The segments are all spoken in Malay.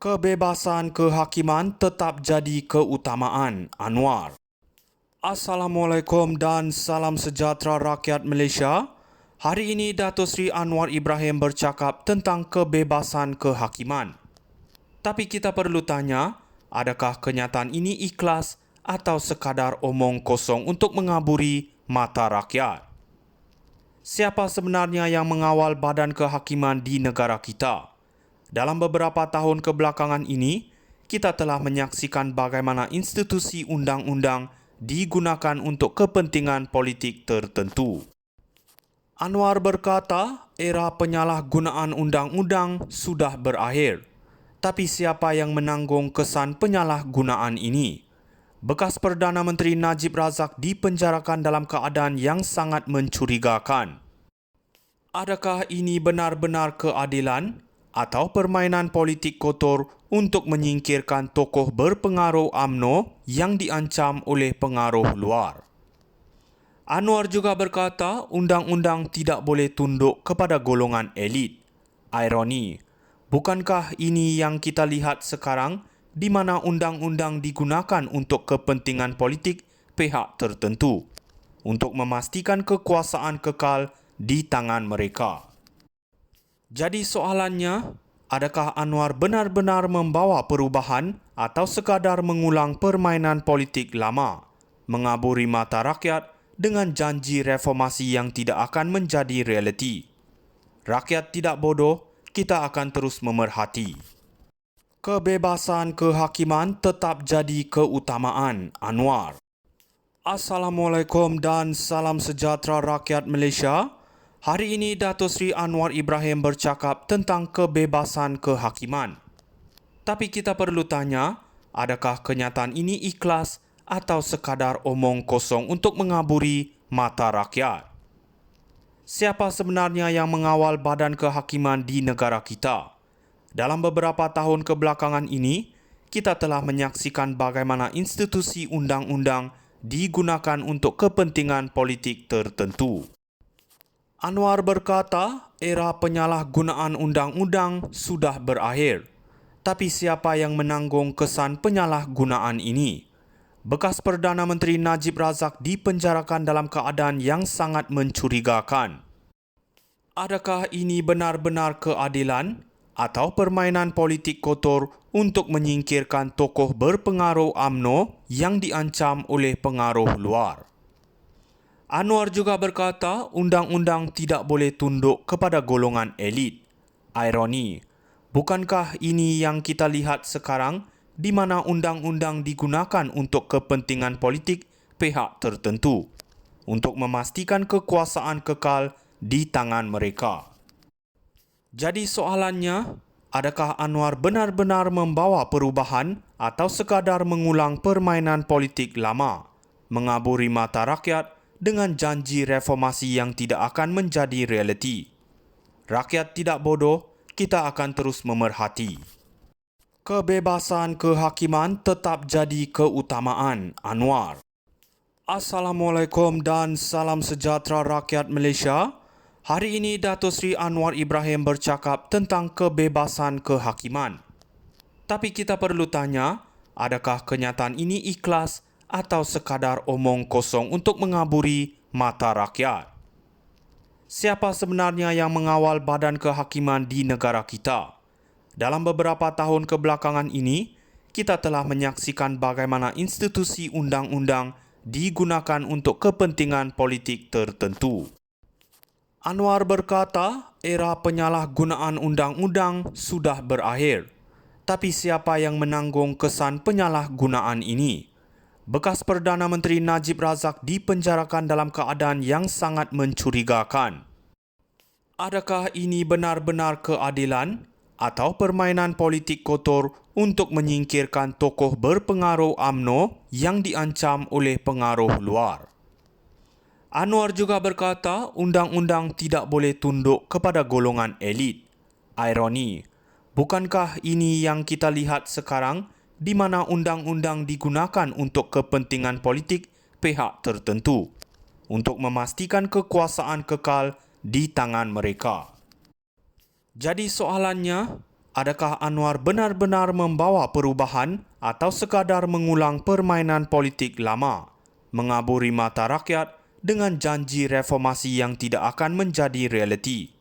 Kebebasan kehakiman tetap jadi keutamaan, Anwar. Assalamualaikum dan salam sejahtera rakyat Malaysia. Hari ini Datuk Seri Anwar Ibrahim bercakap tentang kebebasan kehakiman. Tapi kita perlu tanya, adakah kenyataan ini ikhlas atau sekadar omong kosong untuk mengaburi mata rakyat? Siapa sebenarnya yang mengawal badan kehakiman di negara kita? Dalam beberapa tahun kebelakangan ini, kita telah menyaksikan bagaimana institusi undang-undang digunakan untuk kepentingan politik tertentu. Anwar berkata, era penyalahgunaan undang-undang sudah berakhir. Tapi siapa yang menanggung kesan penyalahgunaan ini? Bekas Perdana Menteri Najib Razak dipenjarakan dalam keadaan yang sangat mencurigakan. Adakah ini benar-benar keadilan atau permainan politik kotor untuk menyingkirkan tokoh berpengaruh UMNO yang diancam oleh pengaruh luar? Anwar juga berkata undang-undang tidak boleh tunduk kepada golongan elit. Ironi, bukankah ini yang kita lihat sekarang di mana undang-undang digunakan untuk kepentingan politik pihak tertentu untuk memastikan kekuasaan kekal di tangan mereka? Jadi soalannya, adakah Anwar benar-benar membawa perubahan atau sekadar mengulang permainan politik lama, mengaburi mata rakyat dengan janji reformasi yang tidak akan menjadi realiti? Rakyat tidak bodoh, kita akan terus memerhati. Kebebasan kehakiman tetap jadi keutamaan, Anwar. Assalamualaikum dan salam sejahtera rakyat Malaysia. Hari ini Datuk Seri Anwar Ibrahim bercakap tentang kebebasan kehakiman. Tapi kita perlu tanya, adakah kenyataan ini ikhlas atau sekadar omong kosong untuk mengaburi mata rakyat? Siapa sebenarnya yang mengawal badan kehakiman di negara kita? Dalam beberapa tahun kebelakangan ini, kita telah menyaksikan bagaimana institusi undang-undang digunakan untuk kepentingan politik tertentu. Anwar berkata, era penyalahgunaan undang-undang sudah berakhir. Tapi siapa yang menanggung kesan penyalahgunaan ini? Bekas Perdana Menteri Najib Razak dipenjarakan dalam keadaan yang sangat mencurigakan. Adakah ini benar-benar keadilan atau permainan politik kotor untuk menyingkirkan tokoh berpengaruh UMNO yang diancam oleh pengaruh luar? Anwar juga berkata undang-undang tidak boleh tunduk kepada golongan elit. Ironi, bukankah ini yang kita lihat sekarang di mana undang-undang digunakan untuk kepentingan politik pihak tertentu untuk memastikan kekuasaan kekal di tangan mereka? Jadi soalannya, adakah Anwar benar-benar membawa perubahan atau sekadar mengulang permainan politik lama, mengaburi mata rakyat dengan janji reformasi yang tidak akan menjadi realiti? Rakyat tidak bodoh, kita akan terus memerhati. Kebebasan kehakiman tetap jadi keutamaan, Anwar. Assalamualaikum dan salam sejahtera rakyat Malaysia. Hari ini Datuk Seri Anwar Ibrahim bercakap tentang kebebasan kehakiman. Tapi kita perlu tanya, adakah kenyataan ini ikhlas atau sekadar omong kosong untuk mengaburi mata rakyat? Siapa sebenarnya yang mengawal badan kehakiman di negara kita? Dalam beberapa tahun kebelakangan ini, kita telah menyaksikan bagaimana institusi undang-undang digunakan untuk kepentingan politik tertentu. Anwar berkata, era penyalahgunaan undang-undang sudah berakhir. Tapi siapa yang menanggung kesan penyalahgunaan ini? Bekas Perdana Menteri Najib Razak dipenjarakan dalam keadaan yang sangat mencurigakan. Adakah ini benar-benar keadilan atau permainan politik kotor untuk menyingkirkan tokoh berpengaruh UMNO yang diancam oleh pengaruh luar? Anwar juga berkata undang-undang tidak boleh tunduk kepada golongan elit. Ironi, bukankah ini yang kita lihat sekarang di mana undang-undang digunakan untuk kepentingan politik pihak tertentu untuk memastikan kekuasaan kekal di tangan mereka? Jadi soalannya, Adakah Anwar benar-benar membawa perubahan atau sekadar mengulang permainan politik lama, mengaburi mata rakyat dengan janji reformasi yang tidak akan menjadi realiti?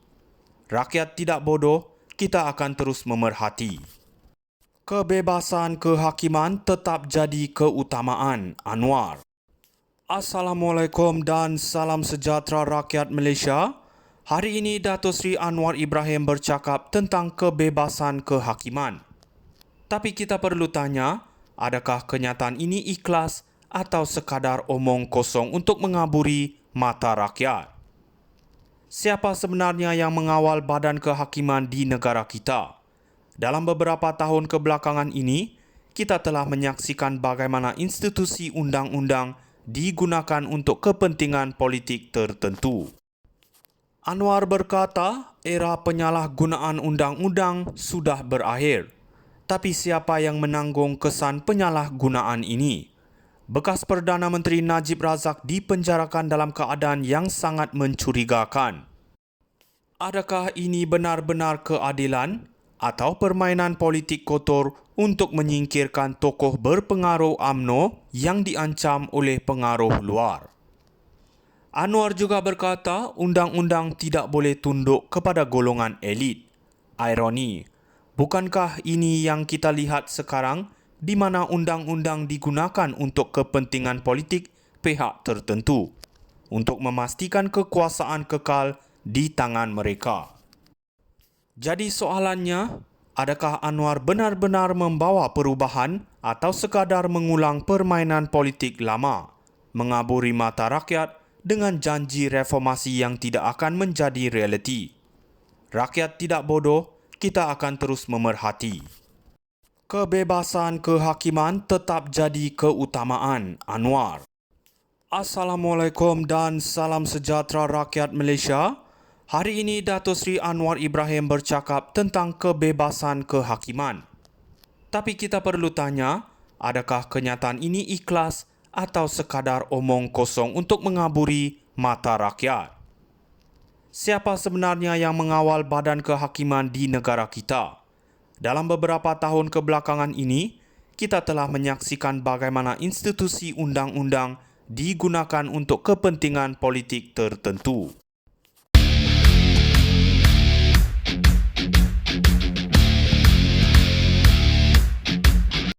Rakyat tidak bodoh, kita akan terus memerhati. Kebebasan kehakiman tetap jadi keutamaan, Anwar. Assalamualaikum dan salam sejahtera rakyat Malaysia. Hari ini Dato' Sri Anwar Ibrahim bercakap tentang kebebasan kehakiman. Tapi kita perlu tanya, adakah kenyataan ini ikhlas atau sekadar omong kosong untuk mengaburi mata rakyat? Siapa sebenarnya yang mengawal badan kehakiman di negara kita? Dalam beberapa tahun kebelakangan ini, kita telah menyaksikan bagaimana institusi undang-undang digunakan untuk kepentingan politik tertentu. Anwar berkata, era penyalahgunaan undang-undang sudah berakhir. Tapi siapa yang menanggung kesan penyalahgunaan ini? Bekas Perdana Menteri Najib Razak dipenjarakan dalam keadaan yang sangat mencurigakan. Adakah ini benar-benar keadilan atau permainan politik kotor untuk menyingkirkan tokoh berpengaruh UMNO yang diancam oleh pengaruh luar? Anwar juga berkata undang-undang tidak boleh tunduk kepada golongan elit. Ironi, bukankah ini yang kita lihat sekarang di mana undang-undang digunakan untuk kepentingan politik pihak tertentu untuk memastikan kekuasaan kekal di tangan mereka? Jadi soalannya, adakah Anwar benar-benar membawa perubahan atau sekadar mengulang permainan politik lama, mengaburi mata rakyat dengan janji reformasi yang tidak akan menjadi realiti? Rakyat tidak bodoh, kita akan terus memerhati. Kebebasan kehakiman tetap jadi keutamaan, Anwar. Assalamualaikum dan salam sejahtera rakyat Malaysia. Hari ini Dato' Sri Anwar Ibrahim bercakap tentang kebebasan kehakiman. Tapi kita perlu tanya, adakah kenyataan ini ikhlas atau sekadar omong kosong untuk mengaburi mata rakyat? Siapa sebenarnya yang mengawal badan kehakiman di negara kita? Dalam beberapa tahun kebelakangan ini, kita telah menyaksikan bagaimana institusi undang-undang digunakan untuk kepentingan politik tertentu